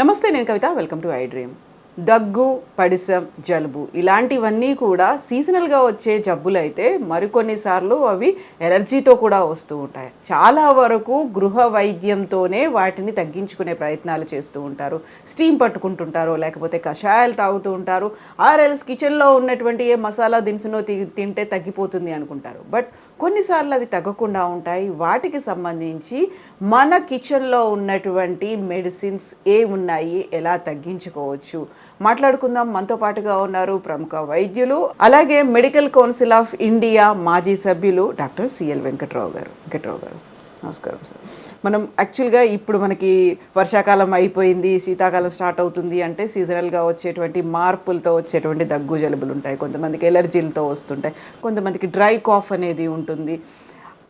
నమస్తే, నేను Kavitha. Welcome to I dream. దగ్గు, పడిసం, జలుబు ఇలాంటివన్నీ కూడా సీజనల్గా వచ్చే జబ్బులు అయితే మరికొన్నిసార్లు అవి ఎలర్జీతో కూడా వస్తూ ఉంటాయి. చాలా వరకు గృహ వైద్యంతోనే వాటిని తగ్గించుకునే ప్రయత్నాలు చేస్తూ ఉంటారు. స్టీమ్ పట్టుకుంటుంటారు, లేకపోతే కషాయాలు తాగుతూ ఉంటారు, ఆర్ఎల్స్ కిచెన్లో ఉన్నటువంటి ఏ మసాలా దినుసునో తింటే తగ్గిపోతుంది అనుకుంటారు. బట్ కొన్నిసార్లు అవి తగ్గకుండా ఉంటాయి. వాటికి సంబంధించి మన కిచెన్లో ఉన్నటువంటి మెడిసిన్స్ ఏమున్నాయి, ఎలా తగ్గించుకోవచ్చు మాట్లాడుకుందాం. మనతో పాటుగా ఉన్నారు ప్రముఖ వైద్యులు, అలాగే మెడికల్ కౌన్సిల్ ఆఫ్ ఇండియా మాజీ సభ్యులు డాక్టర్ సిఎల్ వెంకట్రావు గారు. నమస్కారం సార్. మనం యాక్చువల్గా ఇప్పుడు మనకి వర్షాకాలం అయిపోయింది, శీతాకాలం స్టార్ట్ అవుతుంది అంటే సీజనల్గా వచ్చేటువంటి మార్పులతో వచ్చేటువంటి దగ్గు జలుబులు ఉంటాయి. కొంతమందికి ఎలర్జీలతో వస్తుంటాయి, కొంతమందికి డ్రై కాఫ్ అనేది ఉంటుంది.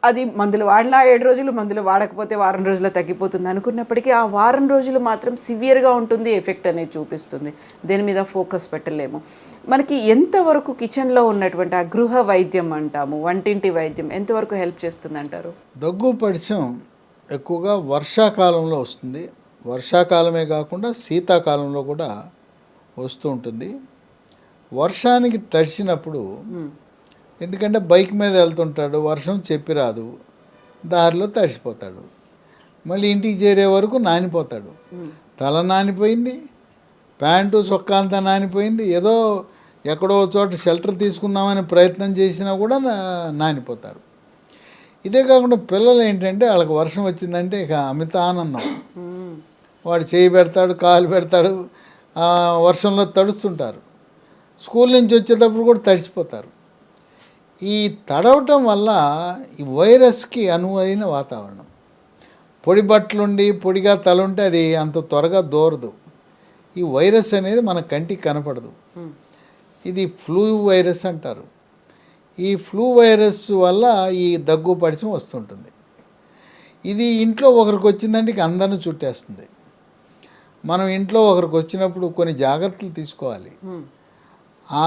అది మందులు వాడినా 7 రోజులు, మందులు వాడకపోతే వారం రోజుల్లో తగ్గిపోతుంది అనుకున్నప్పటికీ ఆ వారం రోజులు మాత్రం సివియర్గా ఉంటుంది, ఎఫెక్ట్ అనేది చూపిస్తుంది. దేని మీద ఫోకస్ పెట్టలేము. మనకి ఎంతవరకు కిచెన్లో ఉన్నటువంటి ఆ గృహ వైద్యం అంటాము, వంటింటి వైద్యం ఎంతవరకు హెల్ప్ చేస్తుంది అంటారు? దగ్గు పడిసం ఎక్కువగా వర్షాకాలంలో వస్తుంది. వర్షాకాలమే కాకుండా శీతాకాలంలో కూడా వస్తూ ఉంటుంది. వర్షానికి తడిసినప్పుడు, ఎందుకంటే బైక్ మీద వెళ్తుంటాడు, వర్షం చెప్పి రాదు, దారిలో తడిసిపోతాడు, మళ్ళీ ఇంటికి చేరే వరకు నానిపోతాడు. తల నానిపోయింది, ప్యాంటు చొక్కా అంతా నానిపోయింది, ఏదో ఎక్కడో చోట షెల్టర్ తీసుకుందామని ప్రయత్నం చేసినా కూడా నానిపోతారు. ఇదే కాకుండా పిల్లలు ఏంటంటే వాళ్ళకి వర్షం వచ్చిందంటే ఇక అమిత ఆనందం. వాడు చేయి పెడతాడు, కాలు పెడతాడు, వర్షంలో తడుస్తుంటారు. స్కూల్ నుంచి వచ్చేటప్పుడు కూడా తడిసిపోతారు. ఈ తడవటం వల్ల ఈ వైరస్కి అనువైన వాతావరణం. పొడి బట్టలుండి పొడిగా తల ఉంటే అది అంత త్వరగా దూరదు. ఈ వైరస్ అనేది మన కంటికి కనపడదు. ఇది ఫ్లూ వైరస్ అంటారు. ఈ ఫ్లూ వైరస్ వల్ల ఈ దగ్గు పడిసం వస్తుంటుంది. ఇది ఇంట్లో ఒకరికి వచ్చిందంటే ఇక అందరిని చుట్టేస్తుంది. మనం ఇంట్లో ఒకరికి వచ్చినప్పుడు కొన్ని జాగ్రత్తలు తీసుకోవాలి. ఆ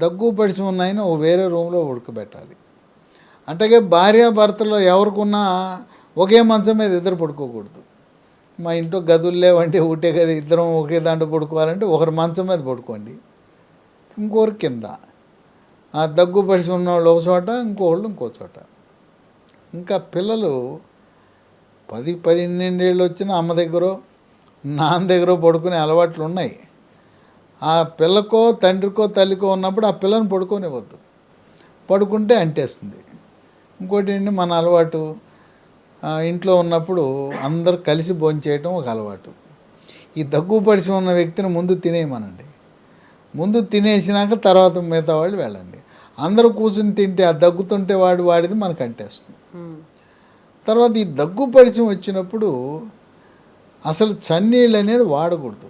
దగ్గు పడిసి ఉన్నాయని వేరే రూమ్లో ఉడకబెట్టాలి. అంటే భార్యాభర్తలో ఎవరికున్నా ఒకే మంచం మీద ఇద్దరు పడుకోకూడదు. మా ఇంట్లో గదులు లేవంటే ఒకటే గది, ఇద్దరం ఒకే దాంట్లో పడుకోవాలంటే ఒకరు మంచం మీద పడుకోండి, ఇంకొకరు కింద. ఆ దగ్గు పడిసి ఉన్నవాళ్ళు ఒక చోట, ఇంకోళ్ళు ఇంకో చోట. ఇంకా పిల్లలు 10-12 ఏళ్ళు వచ్చినా అమ్మ దగ్గర నాన్న దగ్గర పడుకునే అలవాట్లు ఉన్నాయి. ఆ పిల్లకో తండ్రికో తల్లికో ఉన్నప్పుడు ఆ పిల్లని పడుకోనివ్వద్దు. పడుకుంటే అంటేస్తుంది. ఇంకోటి ఏంటి, మన అలవాటు ఇంట్లో ఉన్నప్పుడు అందరు కలిసి భోంచేయటం ఒక అలవాటు. ఈ దగ్గు పడిసి ఉన్న వ్యక్తిని ముందు తినేయమనండి. ముందు తినేసినాక తర్వాత మిగతా వాళ్ళు వెళ్ళండి. అందరూ కూర్చుని తింటే ఆ దగ్గుతుంటే వాడిది మనకు అంటేస్తుంది. తర్వాత ఈ దగ్గు పడిసం వచ్చినప్పుడు అసలు చన్నీళ్ళు అనేది వాడకూడదు.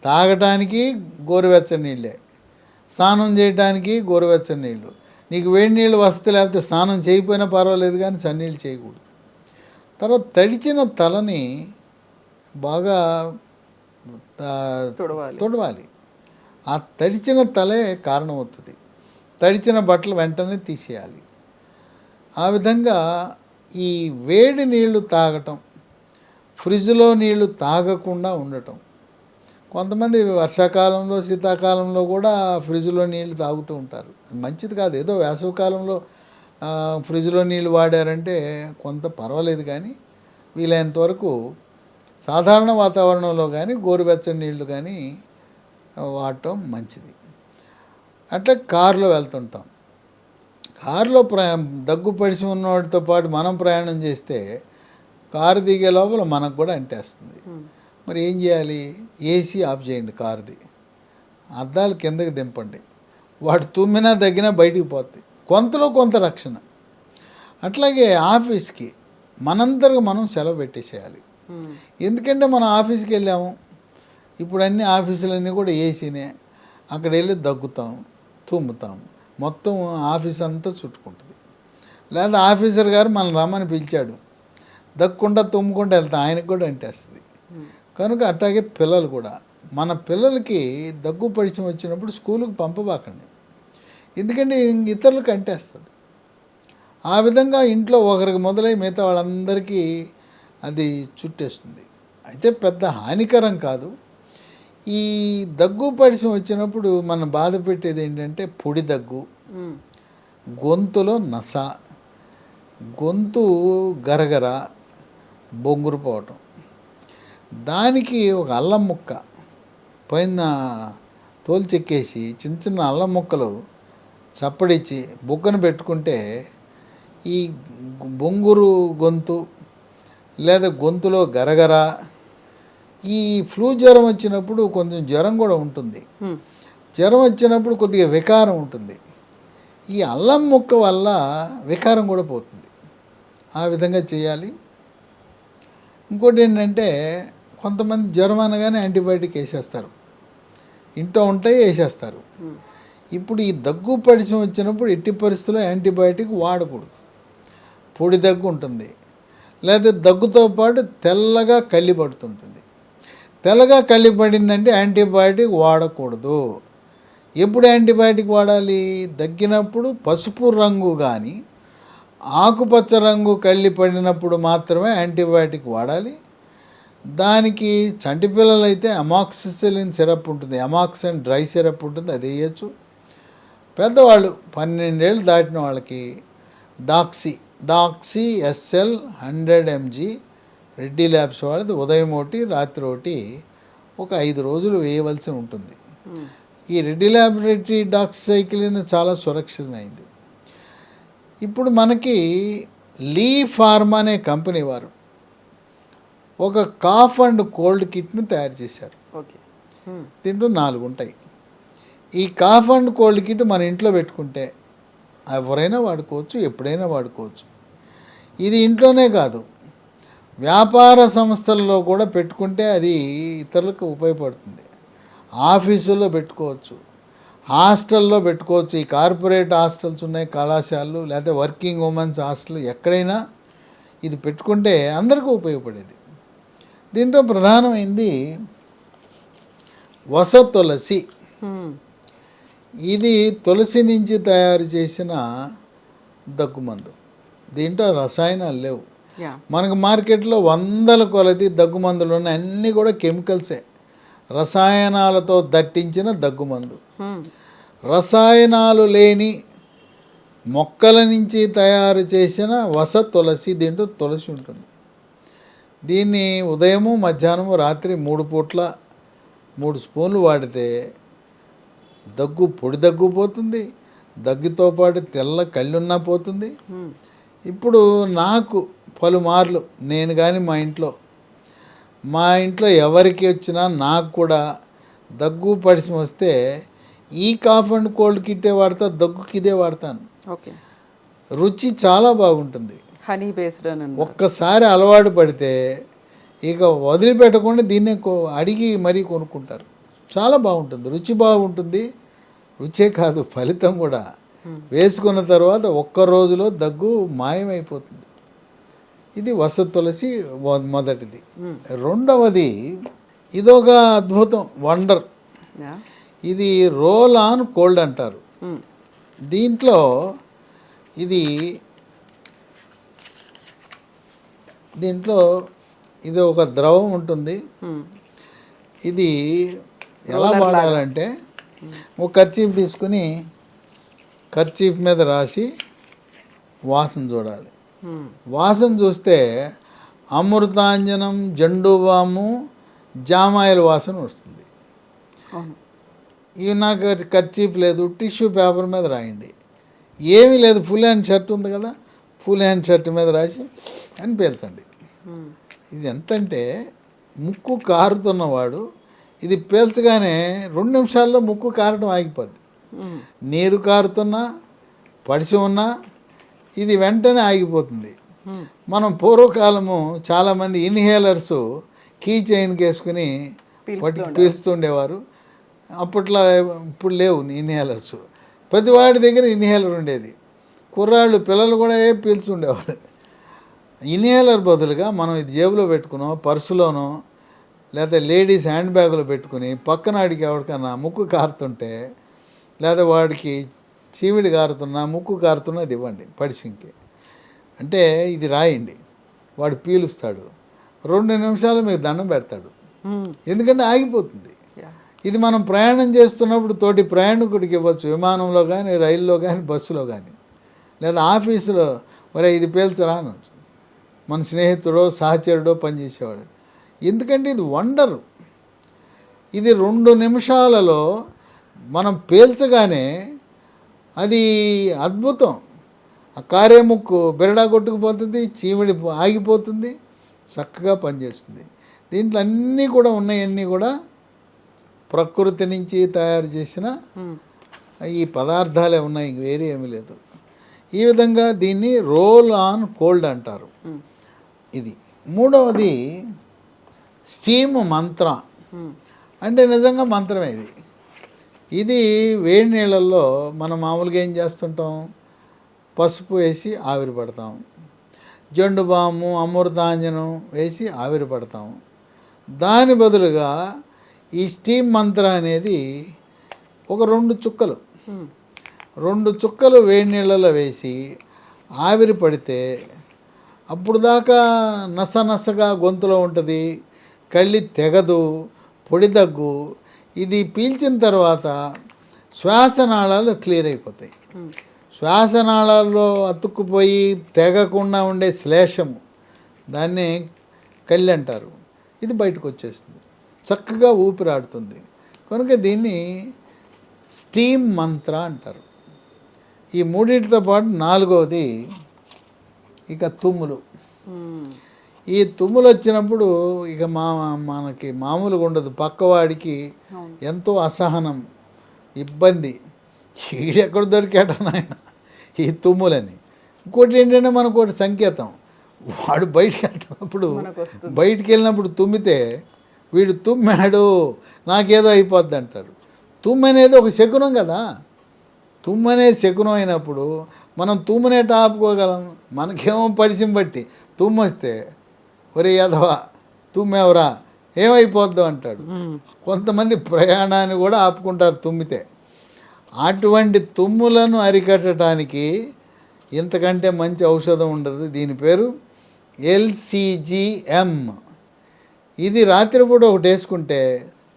తాగటానికి గోరువెచ్చని నీళ్ళే, స్నానం చేయడానికి గోరువెచ్చని నీళ్ళు. నీకు వేడి నీళ్ళు వస్తే లేకపోతే స్నానం చేయకపోయినా పర్వాలేదు, కానీ చన్నీళ్ళు చేయకూడదు. తర్వాత తడిచిన తలని బాగా తుడవాలి. ఆ తడిచిన తలే కారణమవుతుంది. తడిచిన బట్టలు వెంటనే తీసేయాలి. ఆ విధంగా ఈ వేడి నీళ్లు తాగటం, ఫ్రిడ్జ్లో నీళ్లు తాగకుండా ఉండటం. కొంతమంది వర్షాకాలంలో శీతాకాలంలో కూడా ఫ్రిడ్జ్లో నీళ్ళు తాగుతూ ఉంటారు. అది మంచిది కాదు. ఏదో వేసవికాలంలో ఫ్రిడ్జ్లో నీళ్ళు వాడారంటే కొంత పర్వాలేదు, కానీ వీలైనంత వరకు సాధారణ వాతావరణంలో కానీ గోరువెచ్చని నీళ్లు కానీ వాడటం మంచిది. అట్లా కారులో వెళ్తుంటాం. కారులో దగ్గు పడిసి ఉన్నవాడితో పాటు మనం ప్రయాణం చేస్తే కారు దిగే లోపల మనకు కూడా అంటేస్తుంది. మరి ఏం చేయాలి? ఏసీ ఆఫ్ చేయండి కారుది, అద్దాలు కిందకి దింపండి. వాడు తుమ్మినా తగ్గినా బయటికి పోతుంది. కొంతలో కొంత రక్షణ. అట్లాగే ఆఫీస్కి మనంతరకు మనం సెలవు పెట్టేసేయాలి. ఎందుకంటే మనం ఆఫీస్కి వెళ్ళాము, ఇప్పుడు అన్ని ఆఫీసులన్నీ కూడా ఏసీనే. అక్కడ వెళ్ళి దగ్గుతాం, తుమ్ముతాం, మొత్తం ఆఫీస్ అంతా చుట్టుకుంటుంది. లేదా ఆఫీసర్ గారు మనం రమ్మని పిలిచాడు, దగ్గకుండా తుమ్ముకుంటూ వెళ్తాం, ఆయనకు కూడా అంటేస్తుంది. కనుక అట్లాగే పిల్లలు కూడా, మన పిల్లలకి దగ్గు పడిసం వచ్చినప్పుడు స్కూలుకు పంపబాకండి. ఎందుకంటే ఇతరులకు అంటేస్తుంది. ఆ విధంగా ఇంట్లో ఒకరికి మొదలై మిగతా వాళ్ళందరికీ అది చుట్టేస్తుంది. అయితే పెద్ద హానికరం కాదు. ఈ దగ్గు పడిసం వచ్చినప్పుడు మనం బాధ పెట్టేది ఏంటంటే పొడి దగ్గు, గొంతులో నస, గొంతు గరగర, బొంగురు పోవటం. దానికి ఒక అల్లం ముక్క పైన తోలు చెక్కేసి చిన్న చిన్న అల్లం ముక్కలు చప్పడిచ్చి బుగ్గను పెట్టుకుంటే ఈ బొంగురు గొంతు లేదా గొంతులో గరగర, ఈ ఫ్లూ జ్వరం వచ్చినప్పుడు కొంచెం జ్వరం కూడా ఉంటుంది. జ్వరం వచ్చినప్పుడు కొద్దిగా వికారం ఉంటుంది. ఈ అల్లం ముక్క వల్ల వికారం కూడా పోతుంది. ఆ విధంగా చేయాలి. ఇంకోటి ఏంటంటే కొంతమంది జ్వరం అనగానే యాంటీబయాటిక్ వేసేస్తారు, ఇంట్లో ఉంటాయి వేసేస్తారు. ఇప్పుడు ఈ దగ్గు పడిసం వచ్చినప్పుడు ఎట్టి పరిస్థితుల్లో యాంటీబయాటిక్ వాడకూడదు. పొడి దగ్గు ఉంటుంది, లేదా దగ్గుతో పాటు తెల్లగా కళ్ళి పడుతుంటుంది. తెల్లగా కళ్ళి పడిందంటే యాంటీబయాటిక్ వాడకూడదు. ఎప్పుడు యాంటీబయాటిక్ వాడాలి? దగ్గినప్పుడు పసుపు రంగు కానీ ఆకుపచ్చ రంగు కళ్ళి పడినప్పుడు మాత్రమే యాంటీబయాటిక్ వాడాలి. దానికి చంటి పిల్లలైతే అమాక్సిసిలిన్ సిరప్ ఉంటుంది, అమాక్సిన్ డ్రై సిరప్ ఉంటుంది, అది వేయచ్చు. పెద్దవాళ్ళు 12 ఏళ్ళు దాటిన వాళ్ళకి doxy SL 100 mg Reddy labs వాళ్ళది ఉదయం ఒకటి రాత్రి ఒకటి ఒక 5 రోజులు వేయవలసి ఉంటుంది. ఈ రెడ్డి ల్యాబొరేటరీ డాక్సైక్లిన్ చాలా సురక్షితమైంది. ఇప్పుడు మనకి లీ ఫార్మా అనే కంపెనీ వారు ఒక కాఫ్ అండ్ కోల్డ్ కిట్ను తయారు చేశారు. దీంట్లో 4 ఉంటాయి. ఈ కాఫ్ అండ్ కోల్డ్ కిట్ మన ఇంట్లో పెట్టుకుంటే ఎవరైనా వాడుకోవచ్చు, ఎప్పుడైనా వాడుకోవచ్చు. ఇది ఇంట్లోనే కాదు, వ్యాపార సంస్థల్లో కూడా పెట్టుకుంటే అది ఇతరులకు ఉపయోగపడుతుంది. ఆఫీసుల్లో పెట్టుకోవచ్చు, హాస్టల్లో పెట్టుకోవచ్చు. ఈ కార్పొరేట్ హాస్టల్స్ ఉన్నాయి, కళాశాలలు, లేకపోతే వర్కింగ్ ఉమెన్స్ హాస్టల్, ఎక్కడైనా ఇది పెట్టుకుంటే అందరికీ ఉపయోగపడేది. దీంట్లో ప్రధానమైంది వస తులసి. ఇది తులసి నుంచి తయారు చేసిన దగ్గుమందు. దీంట్లో రసాయనాలు లేవు. మనకు మార్కెట్లో 100 కొలది దగ్గుమందులు ఉన్నాయి, అన్నీ కూడా కెమికల్సే, రసాయనాలతో దట్టించిన దగ్గుమందు. రసాయనాలు లేని మొక్కల నుంచి తయారు చేసిన వస తులసి. దీంట్లో తులసి ఉంటుంది. దీన్ని ఉదయము, మధ్యాహ్నము, రాత్రి 3 పూట్ల 3 స్పూన్లు వాడితే దగ్గు, పొడి దగ్గు పోతుంది, దగ్గుతో పాటు తెల్ల కళ్ళున్నా పోతుంది. ఇప్పుడు నాకు పలుమార్లు నేను కానీ మా ఇంట్లో ఎవరికి వచ్చినా నాకు కూడా దగ్గు పడిసం వస్తే ఈ కాఫ్ అండ్ కోల్డ్ కిట్టే వాడతా, దగ్గుకి ఇదే వాడతాను. ఓకే, రుచి చాలా బాగుంటుంది. హనీ బేస్డ్ అని ఒక్కసారి అలవాటు పడితే ఇక వదిలిపెట్టకుండా దీన్నే అడిగి మరీ కొనుక్కుంటారు. చాలా బాగుంటుంది, రుచి బాగుంటుంది. రుచే కాదు, ఫలితం కూడా. వేసుకున్న తర్వాత 1 రోజులో దగ్గు మాయమైపోతుంది. ఇది వస తులసి మొదటిది. రెండవది ఇదొక అద్భుతం, వండర్. ఇది రోల్ ఆన్ కోల్డ్ అంటారు. దీంట్లో ఇది ఒక ద్రవం ఉంటుంది. ఇది ఎలా వాడాలంటే ఒక కర్చీఫ్ తీసుకుని కర్చీఫ్ మీద రాసి వాసన చూడాలి. వాసన చూస్తే అమృతాంజనం, జండుబాము, జామాయిల వాసన వస్తుంది. ఇవి నాకు కర్చీఫ్ లేదు, టిష్యూ పేపర్ మీద రాయండి. ఏమీ లేదు, ఫుల్ హ్యాండ్ షర్ట్ ఉంది కదా, ఫుల్ హ్యాండ్ షర్ట్ మీద రాసి అని పేల్చండి. ఇది ఎంతంటే ముక్కు కారుతున్నవాడు ఇది పేల్చగానే 2 నిమిషాల్లో ముక్కు కారటం ఆగిపోద్ది. నీరు కారుతున్నా, పడిసి ఉన్నా ఇది వెంటనే ఆగిపోతుంది. మనం పూర్వకాలము చాలామంది ఇన్హేలర్స్ కీ చైన్కి వేసుకుని పీల్చుతుండేవారు. అప్పట్లో ఇప్పుడు లేవు ఇన్హేలర్స్. ప్రతివాడి దగ్గర ఇన్హేలర్ ఉండేది. కుర్రాళ్ళు, పిల్లలు కూడా పీల్చుండేవారు. ఇన్హేలర్ బదులుగా మనం ఇది జేబులో పెట్టుకునో, పర్సులోనో, లేదా లేడీస్ హ్యాండ్ బ్యాగ్లో పెట్టుకుని పక్కనాడికి ఎవరికన్నా ముక్కు కారుతుంటే, లేదా వాడికి చీమిడి కారుతున్నా, ముక్కు కారుతున్నా ఇది ఇవ్వండి పడిసింకి. అంటే ఇది రాయండి, వాడు పీలుస్తాడు. 2 నిమిషాలు మీకు దండం పెడతాడు. ఎందుకంటే ఆగిపోతుంది. Yeah. ఇది మనం ప్రయాణం చేస్తున్నప్పుడు తోటి ప్రయాణికుడికి ఇవ్వచ్చు, విమానంలో కానీ, రైల్లో కానీ, బస్సులో కానీ, లేదా ఆఫీసులో మరి ఇది పేల్చరా అనొచ్చు. మన స్నేహితుడో సహచరుడో పనిచేసేవాడు. ఎందుకంటే ఇది వండరు. ఇది 2 నిమిషాలలో మనం పేల్చగానే అది అద్భుతం. ఆ కారేముక్కు బెరడా కొట్టుకుపోతుంది, చీమిడి ఆగిపోతుంది, చక్కగా పనిచేస్తుంది. దీంట్లో అన్నీ కూడా ఉన్నాయన్నీ కూడా ప్రకృతి నుంచి తయారు చేసిన ఈ పదార్థాలే ఉన్నాయి, ఇంక వేరే ఏమీ లేదు. ఈ విధంగా దీన్ని రోల్ ఆన్ కోల్డ్ అంటారు. ఇది 3వది స్టీమ్ మంత్ర. అంటే నిజంగా మంత్రమే ఇది. ఇది వేడి నీళ్ళల్లో మనం మామూలుగా ఏం చేస్తుంటాం, పసుపు వేసి ఆవిరి పడతాం, జండు బాము, అమృతాంజనం వేసి ఆవిరి పడతాం. దాని బదులుగా ఈ స్టీమ్ మంత్ర అనేది ఒక 2 చుక్కలు వేడి నీళ్ళలో వేసి ఆవిరి పడితే అప్పుడు దాకా నసనసగా గొంతులో ఉంటుంది, కళ్ళి తెగదు, పొడి దగ్గు. ఇది పీల్చిన తర్వాత శ్వాసనాళాలు క్లియర్ అయిపోతాయి. శ్వాసనాళాల్లో అతుక్కుపోయి తెగకుండా ఉండే శ్లేషము, దాన్ని కళ్ళి అంటారు, ఇది బయటకు వచ్చేస్తుంది, చక్కగా ఊపిరాడుతుంది. కనుక దీన్ని స్టీమ్ మంత్ర అంటారు. ఈ 3టితో పాటు 4వది ఇక తుమ్ములు. ఈ తుమ్ములు వచ్చినప్పుడు ఇక మనకి మామూలుగా ఉండదు, పక్కవాడికి ఎంతో అసహనం, ఇబ్బంది. ఈడెక్కడ దొరికాట నాయన ఈ తుమ్ములని. ఇంకోటి ఏంటంటే మనకు ఒకటి సంకేతం, వాడు బయటికి వెళ్ళినప్పుడు తుమ్మితే వీడు తుమ్మాడు నాకేదో అయిపోద్ది అంటారు. తుమ్ము అనేది ఒక శకునం కదా. తుమ్ము అనేది శకునం అయినప్పుడు మనం తుమ్మునేట ఆపుకోగలం. మనకేమో పరిచయం బట్టి తుమ్ము వస్తే ఒరే యధవా తుమ్మేవరా ఏమైపోద్దాం అంటాడు. కొంతమంది ప్రయాణాన్ని కూడా ఆపుకుంటారు తుమ్మితే. అటువంటి తుమ్ములను అరికట్టడానికి ఇంతకంటే మంచి ఔషధం ఉండదు. దీని పేరు LCGM. ఇది రాత్రిపూట ఒకటి వేసుకుంటే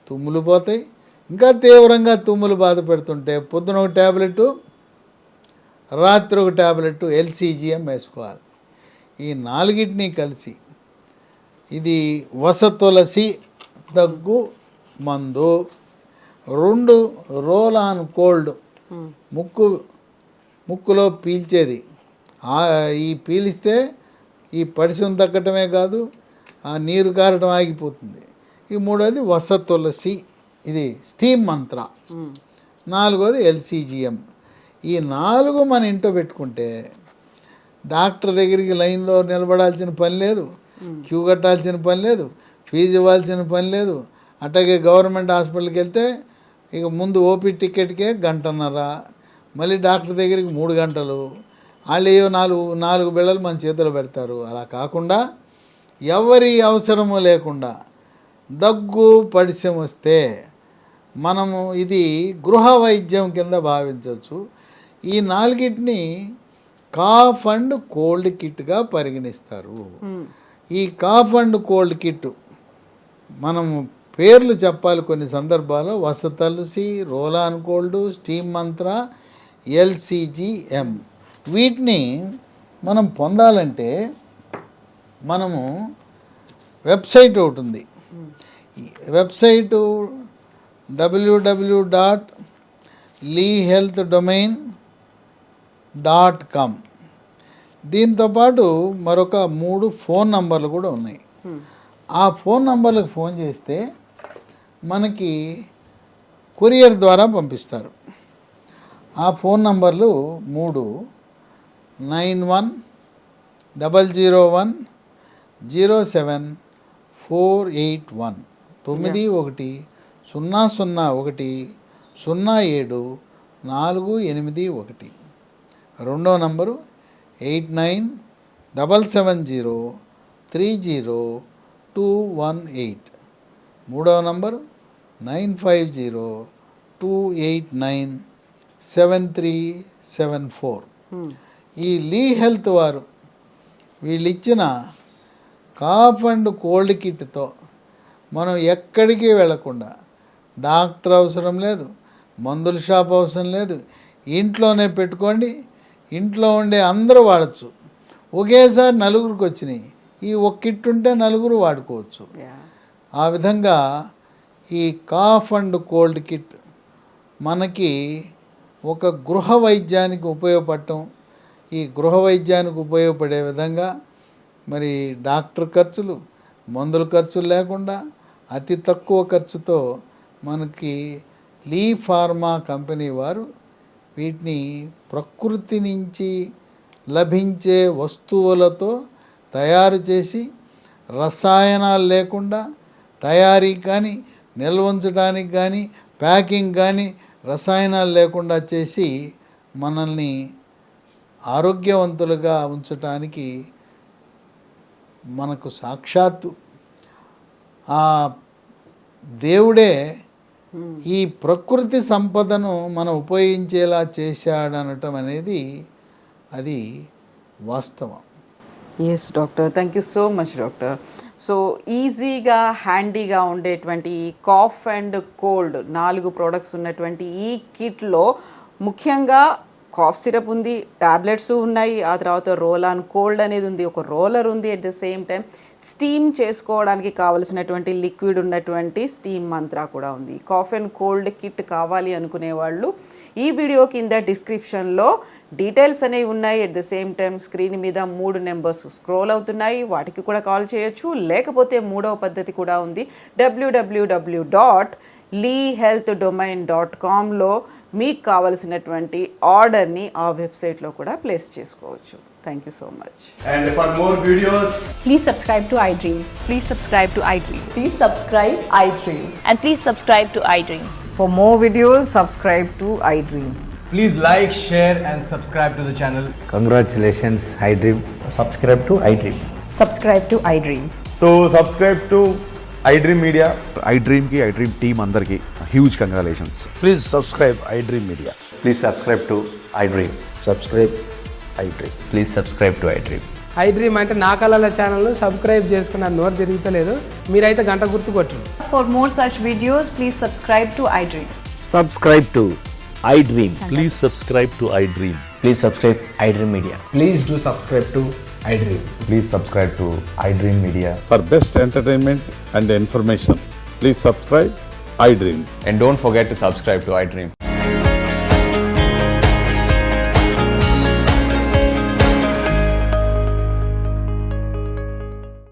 తుమ్ములు పోతాయి. ఇంకా తీవ్రంగా తుమ్ములు బాధ పెడుతుంటే పొద్దున ఒక ట్యాబ్లెట్, రాత్రి ఒక ట్యాబ్లెట్ LCGM వేసుకోవాలి. ఈ 4టిని కలిసి ఇది వసతులసి దగ్గు మందు, 2 రోల్ ఆన్ కోల్డ్ ముక్కులో పీల్చేది. ఈ పీలిస్తే ఈ పడిసం తగ్గటమే కాదు, ఆ నీరు కారటం ఆగిపోతుంది. ఈ 3వది వసతులసి, ఇది స్టీమ్ మంత్ర. 4వది LCGM. ఈ 4 మన ఇంట్లో పెట్టుకుంటే డాక్టర్ దగ్గరికి లైన్లో నిలబడాల్సిన పని లేదు, క్యూ కట్టాల్సిన పని లేదు, ఫీజు ఇవ్వాల్సిన పని లేదు. అట్లాగే గవర్నమెంట్ హాస్పిటల్కి వెళ్తే ఇక ముందు ఓపీ టికెట్కే 1.5 గంట, మళ్ళీ డాక్టర్ దగ్గరికి 3 గంటలు. వాళ్ళు ఏవో 4 బిళ్ళలు మన చేతిలో పెడతారు. అలా కాకుండా ఎవరి అవసరము లేకుండా దగ్గు పడిశం వస్తే మనము ఇది గృహ వైద్యం కింద భావించవచ్చు. ఈ 4టిని కాఫ్ అండ్ కోల్డ్ కిట్గా పరిగణిస్తారు. ఈ కాఫ్ అండ్ కోల్డ్ కిట్ మనము పేర్లు చెప్పాలి కొన్ని సందర్భాల్లో. వసతులసి, roll on cold, steam Mantra, LCGM. వీటిని మనం పొందాలంటే మనము వెబ్సైట్ ఒకటి ఉంది. Website www.leehealthdomain.com. దీంతోపాటు మరొక 3 ఫోన్ నంబర్లు కూడా ఉన్నాయి. ఆ ఫోన్ నంబర్లకు ఫోన్ చేస్తే మనకి కొరియర్ ద్వారా పంపిస్తారు. ఆ ఫోన్ నంబర్లు 3 9100107481 9100100748. రెండో నంబరు 8977030218. మూడవ నంబరు 9502897374. ఈ లీ హెల్త్ వారు వీళ్ళు ఇచ్చిన కాఫ్ అండ్ కోల్డ్ కిట్తో మనం ఎక్కడికి వెళ్లకుండా, డాక్టర్ అవసరం లేదు, మందుల షాప్ అవసరం లేదు, ఇంట్లోనే పెట్టుకోండి. ఇంట్లో ఉండే అందరూ వాడచ్చు. ఒకేసారి నలుగురికి వచ్చినాయి. ఈ ఒక కిట్ ఉంటే నలుగురు వాడుకోవచ్చు. ఆ విధంగా ఈ కాఫ్ అండ్ కోల్డ్ కిట్ మనకి ఒక గృహ వైద్యానికి ఉపయోగపడటం, ఈ గృహ వైద్యానికి ఉపయోగపడే విధంగా మరి డాక్టర్ ఖర్చులు, మందుల ఖర్చులు లేకుండా అతి తక్కువ ఖర్చుతో మనకి లీ ఫార్మా కంపెనీ వారు వీటిని ప్రకృతి నుంచి లభించే వస్తువులతో తయారు చేసి రసాయనాలు లేకుండా తయారీ కానీ, నిల్వ ఉంచడానికి కానీ, ప్యాకింగ్ కానీ రసాయనాలు లేకుండా చేసి మనల్ని ఆరోగ్యవంతులుగా ఉంచటానికి మనకు సాక్షాత్తు ఆ దేవుడే ఈ ప్రకృతి సంపదను మనం ఉపయోగించేలా చేశాడనటం అనేది అది వాస్తవం. Yes doctor, thank you so much doctor. So ఈజీగా హ్యాండీగా ఉండేటువంటి ఈ కాఫ్ అండ్ కోల్డ్ 4 ప్రోడక్ట్స్ ఉన్నటువంటి ఈ కిట్లో ముఖ్యంగా కాఫ్ సిరప్ ఉంది, టాబ్లెట్స్ ఉన్నాయి, ఆ తర్వాత రోల్ ఆన్ కోల్డ్ అనేది ఉంది, ఒక రోలర్ ఉంది, at the same time steam చేసుకోవడానికి కావలసినటువంటి లిక్విడ్ ఉన్నటువంటి స్టీమ్ మంత్రా కూడా ఉంది. కాఫ్ అండ్ కోల్డ్ కిట్ కావాలి అనుకునే వాళ్ళు ఈ వీడియో కింద డిస్క్రిప్షన్లో డీటెయిల్స్ అనేవి ఉన్నాయి. At the same time screen మీద 3 నెంబర్స్ స్క్రోల్ అవుతున్నాయి, వాటికి కూడా కాల్ చేయొచ్చు. లేకపోతే 3వ పద్ధతి కూడా ఉంది, www.leehealthdomain.comలో మీకు కావలసినటువంటి ఆర్డర్ని ఆ వెబ్సైట్లో కూడా ప్లేస్ చేసుకోవచ్చు. Thank you so much. And for more videos, Please subscribe to iDream. Please subscribe to iDream. Please subscribe iDream. And please subscribe to iDream. For more videos, subscribe to iDream. please like, share and subscribe to the channel. Congratulations, iDream. Subscribe to iDream. Subscribe to iDream. So subscribe to iDream Media. iDream ki iDream team andarki huge congratulations. Please subscribe iDream Media. Please subscribe to iDream. Subscribe iDream. Please subscribe to iDream. iDream అంటే నా కళల ఛానల్ను subscribe చేసుకున్న నోరు తిరుగుతలేదు, మీరైతే గంట గుర్తు కొట్టండి. For more such videos, please subscribe to iDream. Subscribe to iDream. Please subscribe to iDream. Please subscribe iDream Media. Please do subscribe to iDream. Please subscribe to iDream Media. For best entertainment and information, please subscribe iDream. And don't forget to subscribe to iDream.